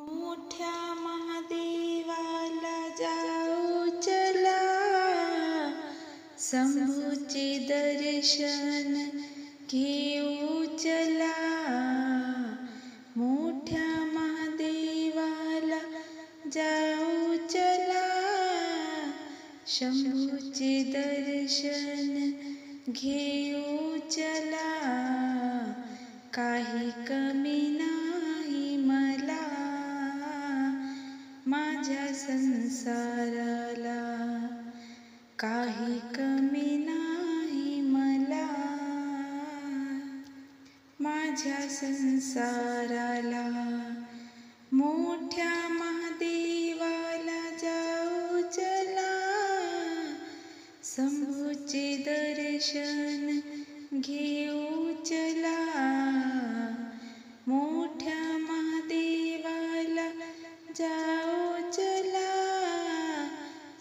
मोठ्या महादेवाला जाऊ चला, शंभूचे दर्शन घेऊ चला. मोठ्या महादेवाला जाऊ चला, शंभूचे दर्शन घेऊ चला. काही कमी नाही मला माझ्या संसाराला, काही कमी नाही मला माझ्या संसाराला. मोठ्या महादेवाला जाऊ चला, शंभूचे दर्शन घेऊ चला. मोठ्या महादेवाला जाऊ चला,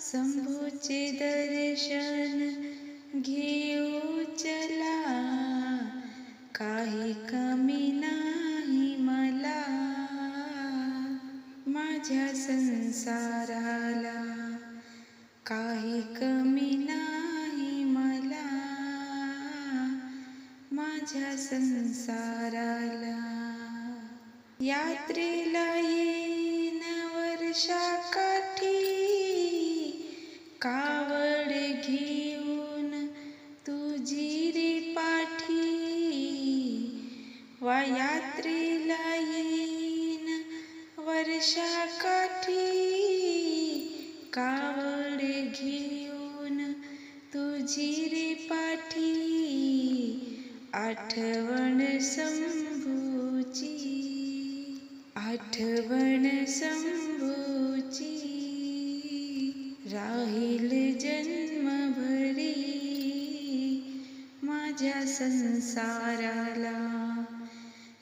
शंभूचे दर्शन घेऊ चला. काही कमी नाही मला माझ्या संसाराला, काही कमी नाही मला माझ्या संसाराला. यात्रेला येईन वर्षाकाठी, कावड घेऊन तुझी रे पाठी. वा यात्रेला येईन वर्षाकाठी, कावड घेऊन तुझी रे पाठी. आठवण शंभूची, आठवण शंभूची राहील जन्मभरी माझ्या संसाराला,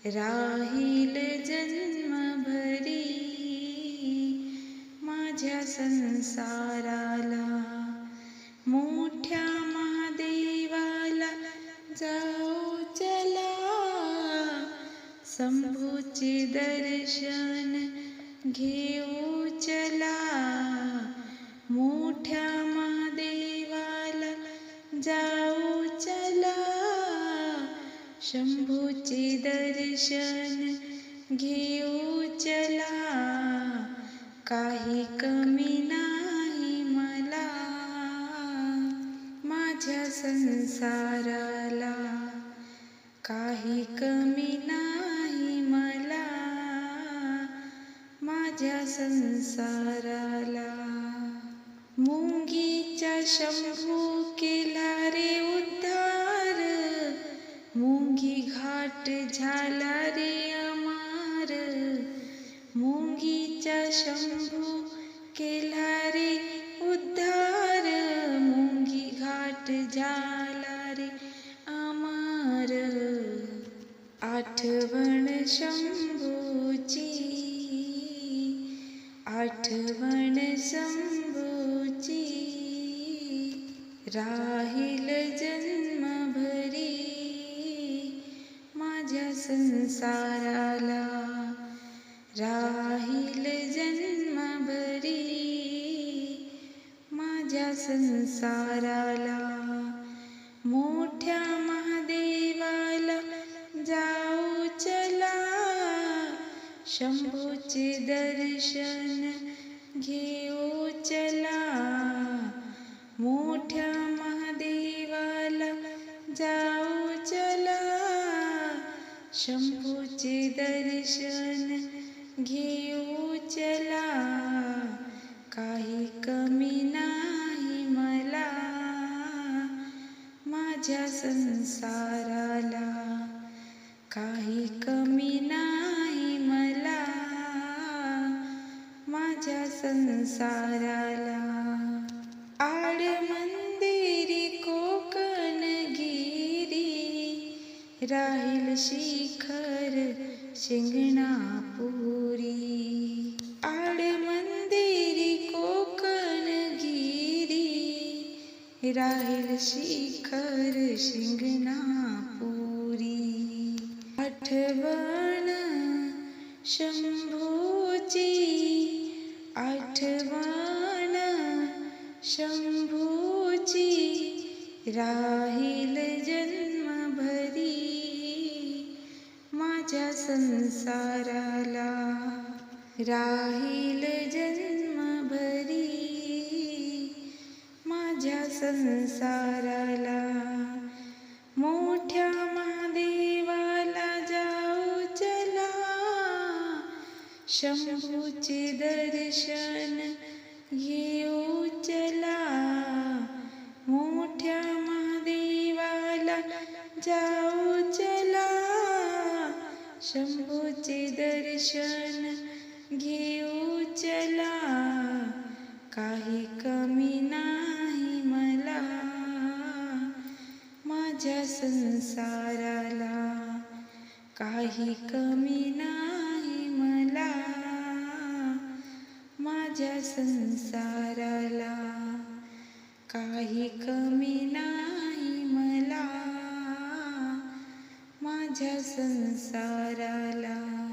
राहील जन्मभरी माझ्या संसाराला. मोठ्या महादेवाला जाऊ चला, शंभूचे दर्शन घेऊ चला. मोठ्या महादेवाला जाऊ चला, शंभूचे दर्शन घेऊ चला. काही कमी नाही मला माझ्या संसाराला, काही कमी नाही मला माझ्या संसाराला. मुंगीच्या शंभू केला रे उद्धार, मुंगी घाट झाला रे अमार. मुंगीच्या शंभू केला रे उद्धार, मुंगी घाट झाला रे अमार. आठवण शंभूची, आठवण शंभूची राहील जन्मभरी माझ्या संसाराला, राहील जन्मभरी माझ्या संसाराला. मोठ्या महादेवाला जाऊ चला, शंभूचे दर्शन घेऊ चला. मोठ्या महादेवाला जाऊ चला, शंभूचे दर्शन घेऊ चला. काही कमी नाही मला माझ्या संसाराला, काही कमी नाही मला माझ्या संसाराला. आड मंदिरी कोकणगिरी, राहील शिखर शिंगणापुरी. आड मंदिरी कोकणगिरी, राहील शिखर शिंगणापुरी. आठवण शंभूची राहील जन्मभरी माझ्या संसाराला, राहील जन्मभरी माझ्या संसाराला. मोठ्या महादेवाला जाऊ चला, शंभूचे दर्शन घेऊ चला. मोठ्या महादेवाला जाऊ चला, शंभूचे दर्शन घेऊ चला. काही कमी नाही मला माझ्या संसाराला, काही कमी नाही मला माझ्या संसाराला, काही कमी नाही मला माझ्या संसाराला.